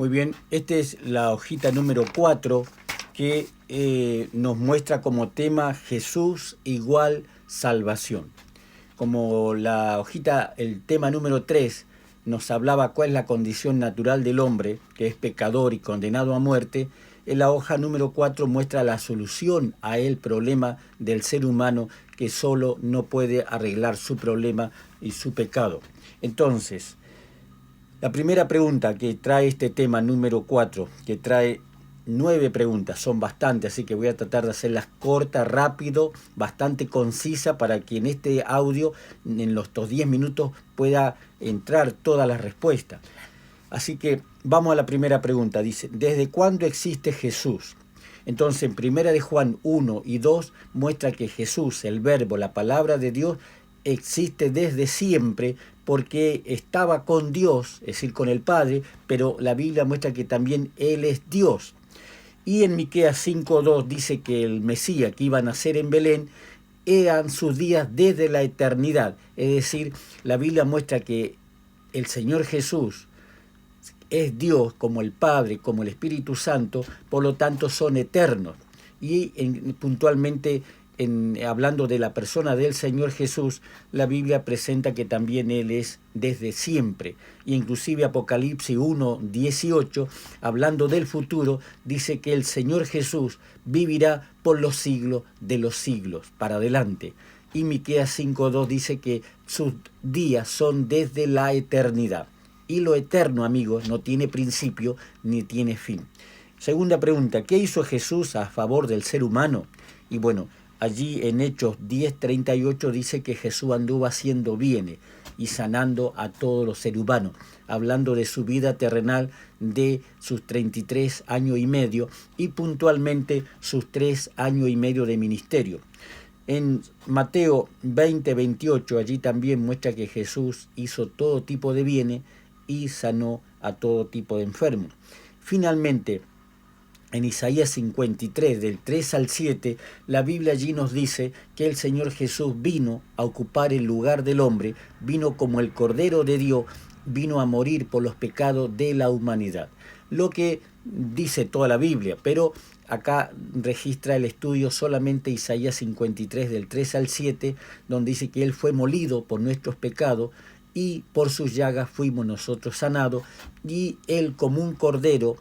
Muy bien, esta es la hojita número 4 que nos muestra como tema Jesús igual salvación. Como la hojita, el tema número 3 nos hablaba cuál es la condición natural del hombre, que es pecador y condenado a muerte, en la hoja número 4 muestra la solución a el problema del ser humano que solo no puede arreglar su problema y su pecado. Entonces, la primera pregunta que trae este tema número 4, que trae 9 preguntas, son bastantes, así que voy a tratar de hacerlas cortas, rápido, bastante concisa, para que en este audio, en estos 10 minutos, pueda entrar todas las respuestas. Así que vamos a la primera pregunta. Dice, ¿desde cuándo existe Jesús? Entonces, en 1 de Juan 1 y 2 muestra que Jesús, el verbo, la palabra de Dios, existe desde siempre porque estaba con Dios, es decir, con el Padre, pero la Biblia muestra que también Él es Dios. Y en Miqueas 5:2 dice que el Mesías que iba a nacer en Belén eran sus días desde la eternidad. Es decir, la Biblia muestra que el Señor Jesús es Dios como el Padre, como el Espíritu Santo, por lo tanto son eternos. Y puntualmente, hablando de la persona del Señor Jesús, la Biblia presenta que también Él es desde siempre. Y inclusive Apocalipsis 1:18, hablando del futuro, dice que el Señor Jesús vivirá por los siglos de los siglos, para adelante. Y Miqueas 5:2 dice que sus días son desde la eternidad. Y lo eterno, amigos, no tiene principio ni tiene fin. Segunda pregunta, ¿qué hizo Jesús a favor del ser humano? Y bueno, allí en Hechos 10:38 dice que Jesús anduvo haciendo bienes y sanando a todos los seres humanos, hablando de su vida terrenal, de sus 33 años y medio y puntualmente sus 3 años y medio de ministerio. En Mateo 20:28 allí también muestra que Jesús hizo todo tipo de bienes y sanó a todo tipo de enfermos. Finalmente, en Isaías 53, del 3 al 7, la Biblia allí nos dice que el Señor Jesús vino a ocupar el lugar del hombre, vino como el Cordero de Dios, vino a morir por los pecados de la humanidad. Lo que dice toda la Biblia, pero acá registra el estudio solamente Isaías 53, del 3 al 7, donde dice que Él fue molido por nuestros pecados, y por sus llagas fuimos nosotros sanados, y Él como un cordero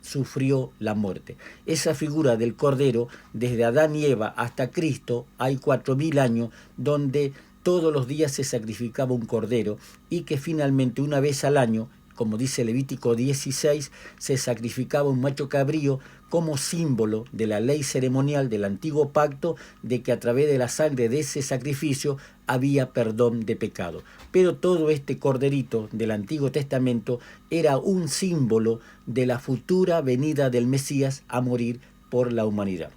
sufrió la muerte. Esa figura del cordero, desde Adán y Eva hasta Cristo, hay 4000 años donde todos los días se sacrificaba un cordero, y que finalmente una vez al año, como dice Levítico 16, se sacrificaba un macho cabrío como símbolo de la ley ceremonial del antiguo pacto, de que a través de la sangre de ese sacrificio había perdón de pecado. Pero todo este corderito del Antiguo Testamento era un símbolo de la futura venida del Mesías a morir por la humanidad.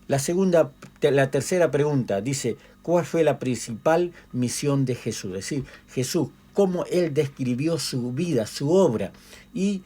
La tercera pregunta dice, ¿cuál fue la principal misión de Jesús? Es decir, Jesús, cómo Él describió su vida, su obra. Y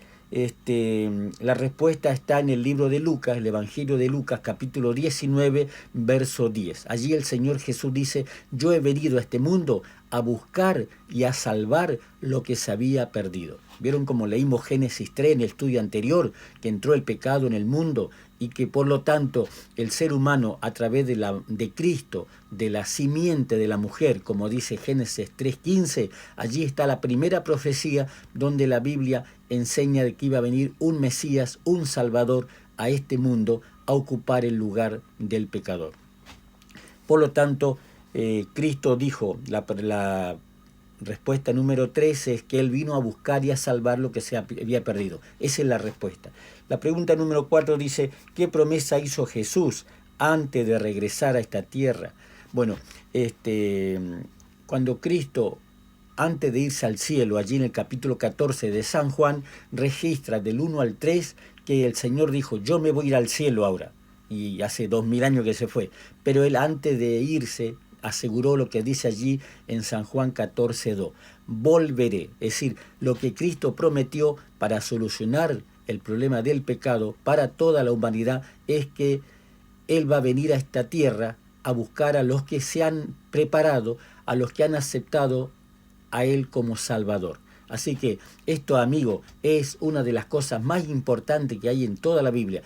la respuesta está en el libro de Lucas, el Evangelio de Lucas, capítulo 19, verso 10. Allí el Señor Jesús dice, yo he venido a este mundo a buscar y a salvar lo que se había perdido. ¿Vieron cómo leímos Génesis 3 en el estudio anterior? Que entró el pecado en el mundo y que por lo tanto el ser humano, a través de Cristo, de la simiente de la mujer, como dice Génesis 3:15, allí está la primera profecía donde la Biblia enseña de que iba a venir un Mesías, un Salvador a este mundo a ocupar el lugar del pecador. Por lo tanto, Cristo dijo, la respuesta número 13 es que Él vino a buscar y a salvar lo que se había perdido. Esa es la respuesta. La pregunta número 4 dice, ¿qué promesa hizo Jesús antes de regresar a esta tierra? Bueno, cuando Cristo, antes de irse al cielo, allí en el capítulo 14 de San Juan, registra del 1 al 3 que el Señor dijo, yo me voy a ir al cielo ahora. Y hace 2000 años que se fue. Pero Él antes de irse aseguró lo que dice allí en San Juan 14:2. Volveré. Es decir, lo que Cristo prometió para solucionar el problema del pecado para toda la humanidad es que Él va a venir a esta tierra a buscar a los que se han preparado, a los que han aceptado a Él como Salvador. Así que esto, amigo, es una de las cosas más importantes que hay en toda la Biblia.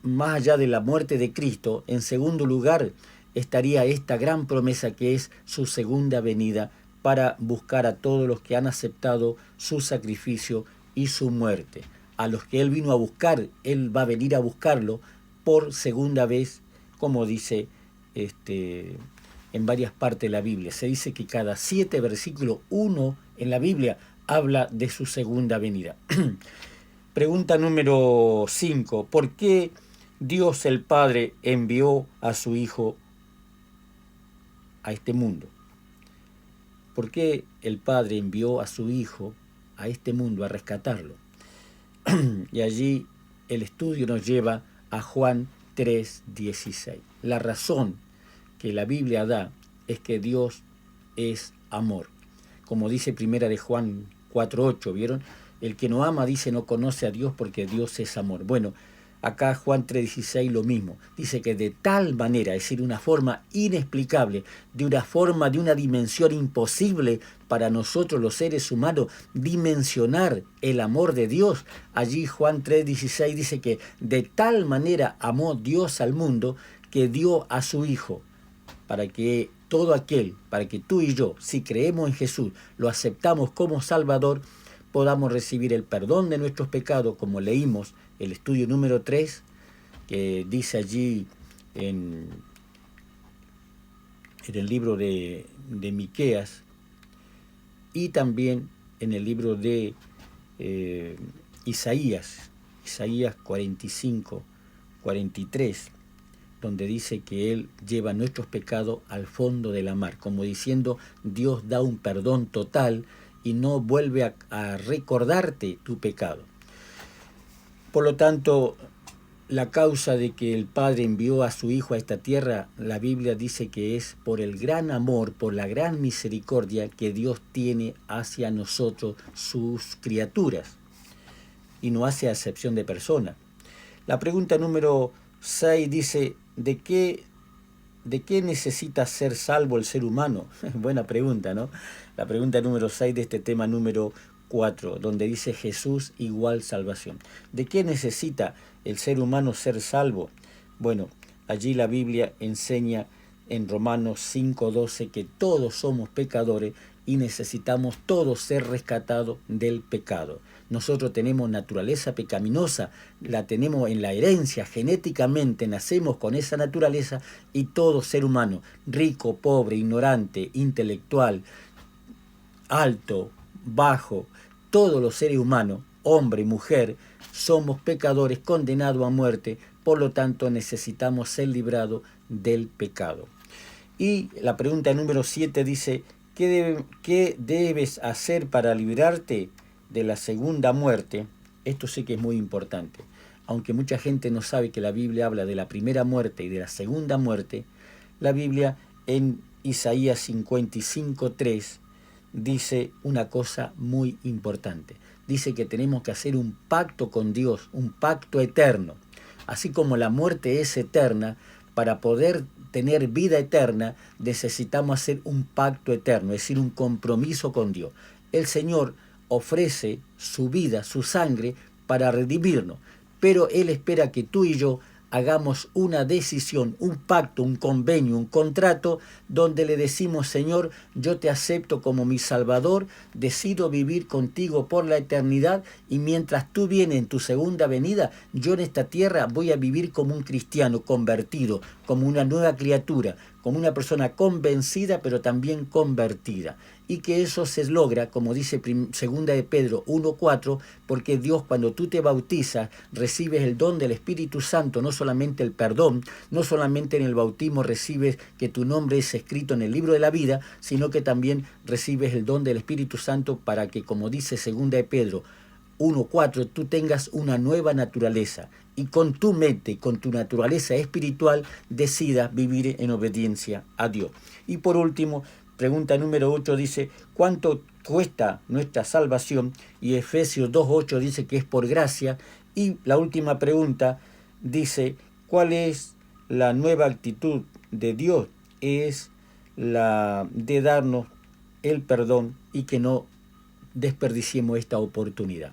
Más allá de la muerte de Cristo, en segundo lugar estaría esta gran promesa que es su segunda venida para buscar a todos los que han aceptado su sacrificio y su muerte. A los que Él vino a buscar, Él va a venir a buscarlo por segunda vez, como dice en varias partes de la Biblia. Se dice que cada 7 versículos, uno en la Biblia habla de su segunda venida. Pregunta número 5. ¿Por qué Dios el Padre envió a su Hijo a este mundo? ¿Por qué el Padre envió a su Hijo a este mundo a rescatarlo? Y allí el estudio nos lleva a Juan 3:16. La razón que la Biblia da es que Dios es amor. Como dice primera de Juan 4:8, ¿vieron? El que no ama, dice, no conoce a Dios porque Dios es amor. Bueno, acá Juan 3:16 lo mismo. Dice que de tal manera, es decir, una forma inexplicable, de una dimensión imposible para nosotros los seres humanos, dimensionar el amor de Dios. Allí Juan 3:16 dice que de tal manera amó Dios al mundo que dio a su Hijo, para que para que tú y yo, si creemos en Jesús, lo aceptamos como Salvador, podamos recibir el perdón de nuestros pecados, como leímos el estudio número 3, que dice allí en el libro de Miqueas, y también en el libro de Isaías 45, 43, donde dice que Él lleva nuestros pecados al fondo de la mar, como diciendo, Dios da un perdón total y no vuelve a recordarte tu pecado. Por lo tanto, la causa de que el Padre envió a su Hijo a esta tierra, la Biblia dice que es por el gran amor, por la gran misericordia que Dios tiene hacia nosotros, sus criaturas, y no hace acepción de persona. La pregunta número 6 dice, ¿de qué necesita ser salvo el ser humano? Buena pregunta, ¿no? La pregunta número 6 de este tema número 4, donde dice Jesús igual salvación. ¿De qué necesita el ser humano ser salvo? Bueno, allí la Biblia enseña en Romanos 5:12 que todos somos pecadores y necesitamos todos ser rescatados del pecado. Nosotros tenemos naturaleza pecaminosa, la tenemos en la herencia, genéticamente nacemos con esa naturaleza, y todo ser humano, rico, pobre, ignorante, intelectual, alto, bajo, todos los seres humanos, hombre y mujer, somos pecadores condenados a muerte, por lo tanto necesitamos ser librados del pecado. Y la pregunta número 7 dice, ¿qué debes hacer para librarte de la segunda muerte? Esto sí que es muy importante. Aunque mucha gente no sabe que la Biblia habla de la primera muerte y de la segunda muerte, la Biblia en Isaías 55:3 dice una cosa muy importante. Dice que tenemos que hacer un pacto con Dios, un pacto eterno. Así como la muerte es eterna, para poder tener vida eterna necesitamos hacer un pacto eterno, es decir, un compromiso con Dios. El Señor ofrece su vida, su sangre, para redimirnos, pero Él espera que tú y yo hagamos una decisión, un pacto, un convenio, un contrato, donde le decimos, Señor, yo te acepto como mi Salvador, decido vivir contigo por la eternidad, y mientras tú vienes en tu segunda venida, yo en esta tierra voy a vivir como un cristiano convertido, como una nueva criatura, como una persona convencida, pero también convertida. Y que eso se logra, como dice segunda de Pedro 1:4, porque Dios, cuando tú te bautizas, recibes el don del Espíritu Santo, no solamente el perdón, no solamente en el bautismo recibes que tu nombre es escrito en el libro de la vida, sino que también recibes el don del Espíritu Santo para que, como dice segunda de Pedro 1:4, tú tengas una nueva naturaleza, y con tu mente, con tu naturaleza espiritual, decidas vivir en obediencia a Dios. Y por último, pregunta número 8 dice, ¿cuánto cuesta nuestra salvación? Y Efesios 2:8 dice que es por gracia. Y la última pregunta dice, ¿cuál es la nueva actitud de Dios? Es la de darnos el perdón y que no desperdiciemos esta oportunidad.